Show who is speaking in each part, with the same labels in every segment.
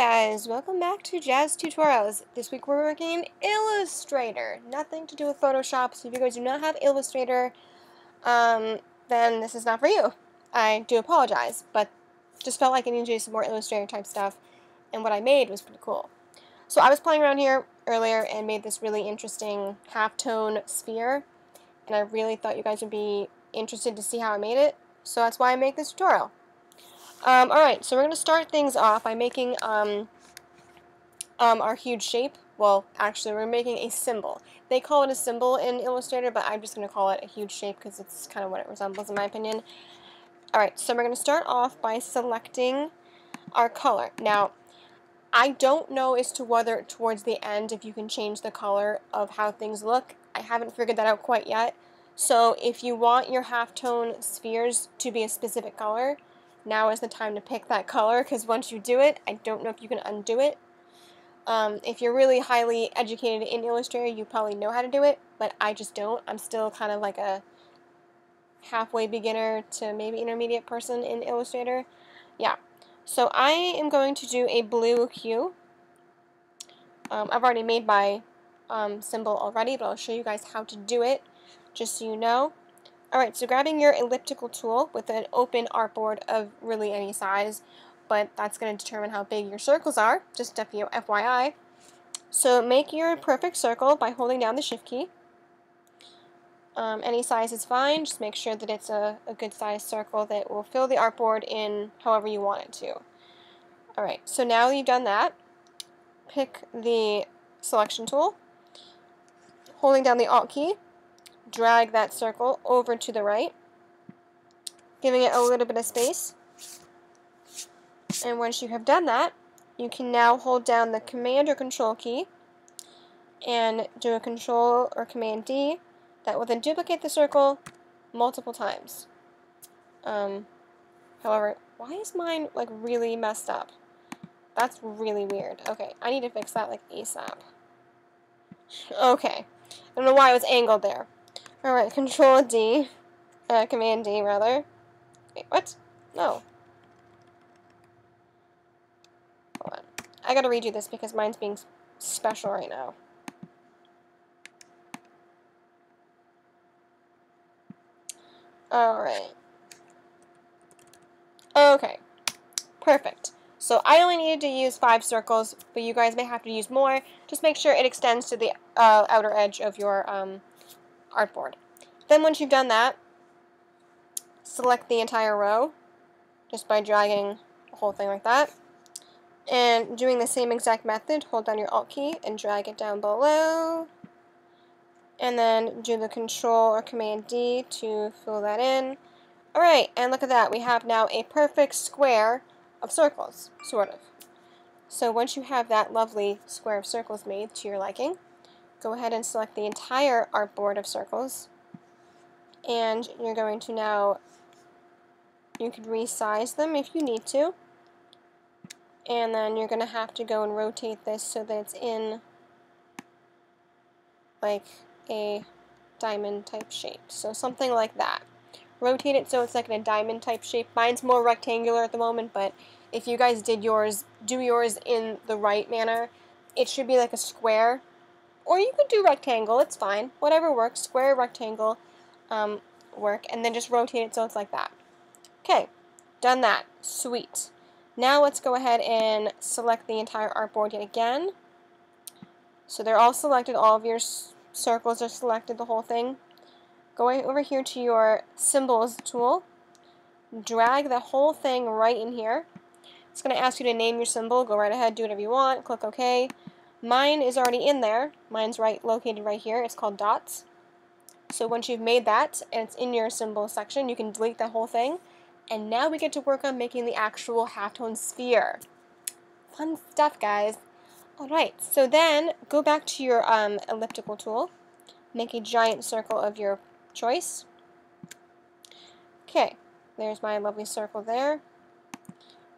Speaker 1: guys, welcome back to Jazz Tutorials. This week we're working in Illustrator. Nothing to do with Photoshop, so if you guys do not have Illustrator, then this is not for you. I do apologize, but just felt like I needed to do some more Illustrator type stuff, and what I made was pretty cool. So I was playing around here earlier and made this really interesting halftone sphere, and I really thought you guys would be interested to see how I made it, so that's why I make this tutorial. Alright, so we're going to start things off by making our huge shape. Well, actually, we're making a symbol. They call it a symbol in Illustrator, but I'm just going to call it a huge shape because it's kind of what it resembles in my opinion. Alright, so we're going to start off by selecting our color. Now, I don't know as to whether towards the end if you can change the color of how things look. I haven't figured that out quite yet. So if you want your halftone spheres to be a specific color, now is the time to pick that color, because once you do it, I don't know if you can undo it. If you're really highly educated in Illustrator, you probably know how to do it, but I just don't. I'm still kind of like a halfway beginner to maybe intermediate person in Illustrator. Yeah. So I am going to do a blue hue. I've already made my symbol already, but I'll show you guys how to do it, just so you know. Alright, so grabbing your elliptical tool with an open artboard of really any size, but that's going to determine how big your circles are, just FYI. So make your perfect circle by holding down the shift key. Any size is fine, just make sure that it's a good size circle that will fill the artboard in however you want it to. Alright, so now you've done that, pick the selection tool, holding down the Alt key, drag that circle over to the right, giving it a little bit of space. And once you have done that, you can now hold down the Command or Control key and do a Control or Command D. That will then duplicate the circle multiple times. However, why is mine like really messed up? That's really weird. Okay, I need to fix that like ASAP. Okay, I don't know why it was angled there. Alright, Control D, Command D rather. Wait, what? No. Hold on. I gotta redo this because mine's being special right now. Alright. Okay. Perfect. So I only needed to use 5 circles, but you guys may have to use more. Just make sure it extends to the outer edge of your artboard. Then once you've done that, select the entire row just by dragging the whole thing like that. And doing the same exact method, hold down your Alt key and drag it down below. And then do the Control or Command D to fill that in. Alright, and look at that. We have now a perfect square of circles, sort of. So once you have that lovely square of circles made to your liking, go ahead and select the entire artboard of circles. And you're going to now, you could resize them if you need to. And then you're going to have to go and rotate this so that it's in like a diamond type shape. So something like that. Rotate it so it's like in a diamond type shape. Mine's more rectangular at the moment, but if you guys did yours, do yours in the right manner, it should be like a square. Or you could do rectangle, it's fine. Whatever works, square, rectangle, work, and then just rotate it so it's like that. Okay, done that. Sweet. Now let's go ahead and select the entire artboard yet again. So they're all selected, all of your circles are selected, the whole thing. Go over here to your Symbols tool, drag the whole thing right in here. It's going to ask you to name your symbol. Go right ahead, do whatever you want, click OK. Mine is already in there. Mine's located right here. It's called dots. So once you've made that and it's in your symbol section, you can delete the whole thing. And now we get to work on making the actual halftone sphere. Fun stuff, guys. Alright, so then go back to your elliptical tool. Make a giant circle of your choice. Okay, there's my lovely circle there.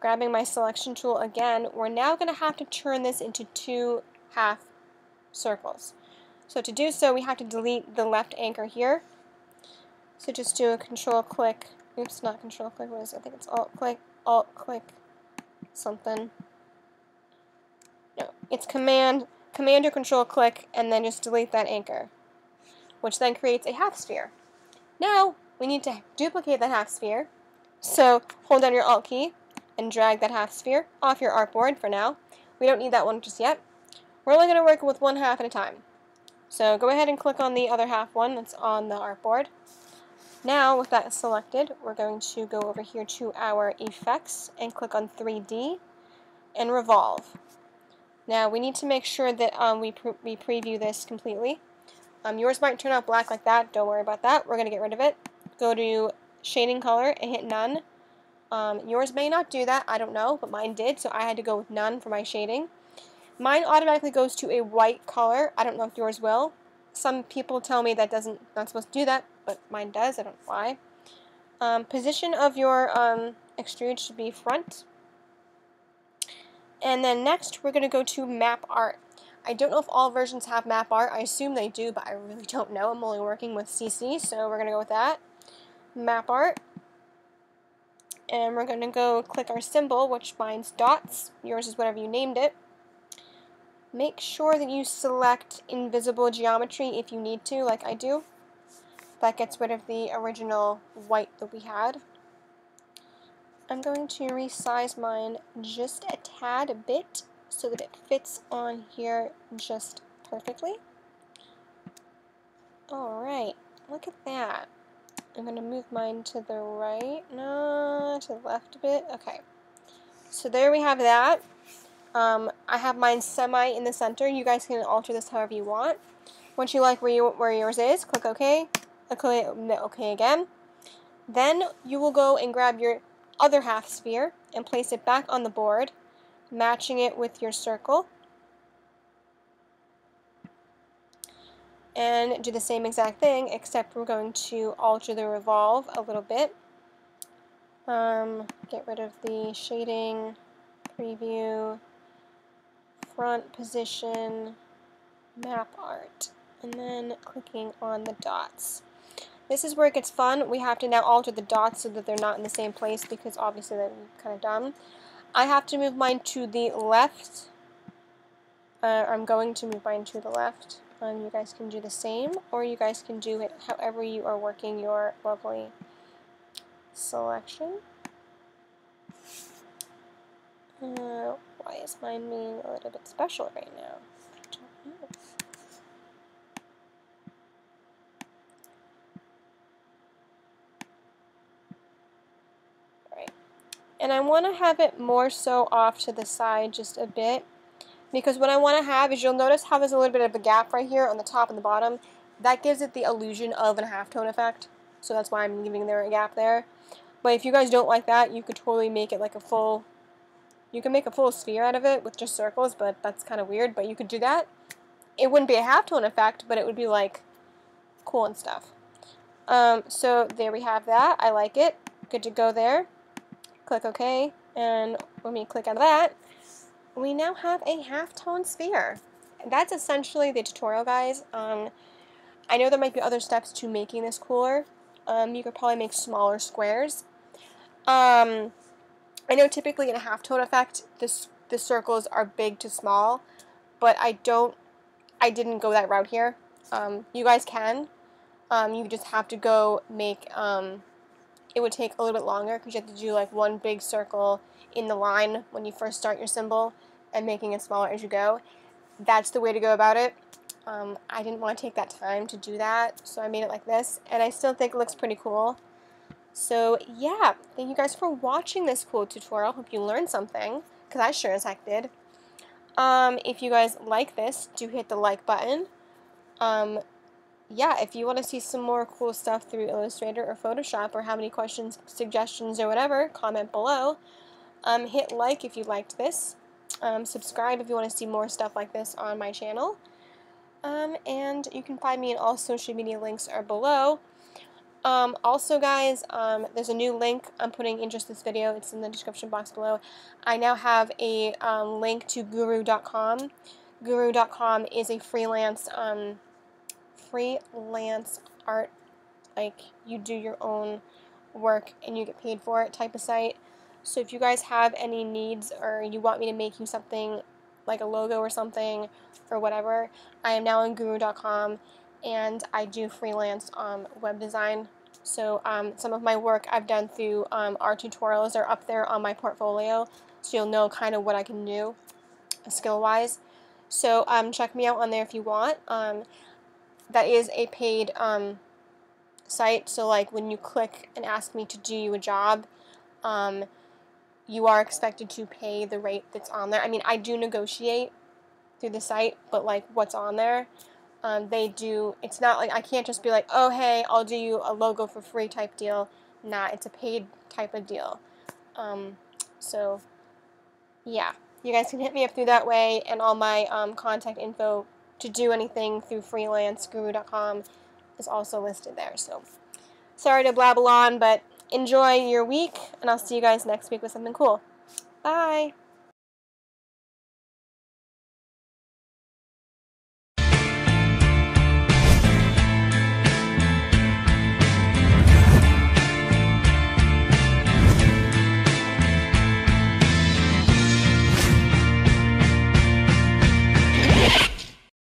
Speaker 1: Grabbing my selection tool again, we're now going to have to turn this into 2 half circles. So to do so, we have to delete the left anchor here. So just do a Control click. Oops, not Control click. What is it? I think it's Alt click, something. no, it's Command or Control click, and then just delete that anchor, which then creates a half sphere. Now, we need to duplicate that half sphere, so hold down your Alt key and drag that half sphere off your artboard for now. We don't need that one just yet. We're only going to work with one half at a time. So go ahead and click on the other half one that's on the artboard. Now, with that selected, we're going to go over here to our effects and click on 3D and revolve. Now, we need to make sure that we preview this completely. Yours might turn out black like that. Don't worry about that. We're going to get rid of it. Go to shading color and hit none. Yours may not do that. I don't know, but mine did, so I had to go with none for my shading. Mine automatically goes to a white color. I don't know if yours will. Some people tell me that not supposed to do that, but mine does. I don't know why. Position of your extrude should be front. And then next, we're going to go to map art. I don't know if all versions have map art. I assume they do, but I really don't know. I'm only working with CC, so we're going to go with that. Map art. And we're going to go click our symbol, which mine's dots. Yours is whatever you named it. Make sure that you select invisible geometry if you need to, like I do. That gets rid of the original white that we had. I'm going to resize mine just a tad bit so that it fits on here just perfectly. Alright, look at that. I'm going to move mine to the right, no, to the left a bit. Okay, so there we have that. I have mine semi in the center. You guys can alter this however you want. Once you like where yours is, click OK. OK again. Then you will go and grab your other half sphere and place it back on the board, matching it with your circle. And do the same exact thing, except we're going to alter the revolve a little bit. Get rid of the shading, preview, front position, map art, and then clicking on the dots. This is where it gets fun. We have to now alter the dots so that they're not in the same place because obviously that would be kind of dumb. I have to move mine to the left. I'm going to move mine to the left. You guys can do the same, or you guys can do it however you are working your lovely selection. Why is mine being a little bit special right now? I don't know. Alright. And I want to have it more so off to the side just a bit. Because what I want to have is, you'll notice how there's a little bit of a gap right here on the top and the bottom. That gives it the illusion of a halftone effect. So that's why I'm giving there a gap there. But if you guys don't like that, you could totally make it like a full... You can make a full sphere out of it with just circles, but that's kind of weird. But you could do that. It wouldn't be a halftone effect, but it would be like cool and stuff. So there we have that. I like it. Good to go there. Click OK. And when we click on that, we now have a halftone sphere. That's essentially the tutorial, guys. I know there might be other steps to making this cooler. You could probably make smaller squares. I know typically in a halftone effect, the circles are big to small, but I didn't go that route here. You guys can. You just have to go make, it would take a little bit longer because you have to do like one big circle in the line when you first start your symbol and making it smaller as you go. That's the way to go about it. I didn't want to take that time to do that, so I made it like this, and I still think it looks pretty cool. So yeah, thank you guys for watching this cool tutorial. Hope you learned something, because I sure as heck did. If you guys like this, do hit the like button. Yeah, if you want to see some more cool stuff through Illustrator or Photoshop, or have any questions, suggestions, or whatever, comment below. Hit like if you liked this. Subscribe if you want to see more stuff like this on my channel. And you can find me in all social media links are below. Also, guys, there's a new link I'm putting in just this video. It's in the description box below. I now have a link to guru.com. Guru.com is a freelance art, like you do your own work and you get paid for it type of site. So if you guys have any needs or you want me to make you something like a logo or something or whatever, I am now on guru.com, and I do freelance web design. So some of my work I've done through our tutorials are up there on my portfolio, so you'll know kind of what I can do skill-wise. So check me out on there if you want. That is a paid site, so like when you click and ask me to do you a job, you are expected to pay the rate that's on there. I mean, I do negotiate through the site, but like what's on there, they do. It's not like I can't just be like, oh hey, I'll do you a logo for free type deal. Nah, it's a paid type of deal. So yeah, you guys can hit me up through that way, and all my contact info to do anything through freelanceguru.com is also listed there. So sorry to blabble on, but enjoy your week, and I'll see you guys next week with something cool. Bye!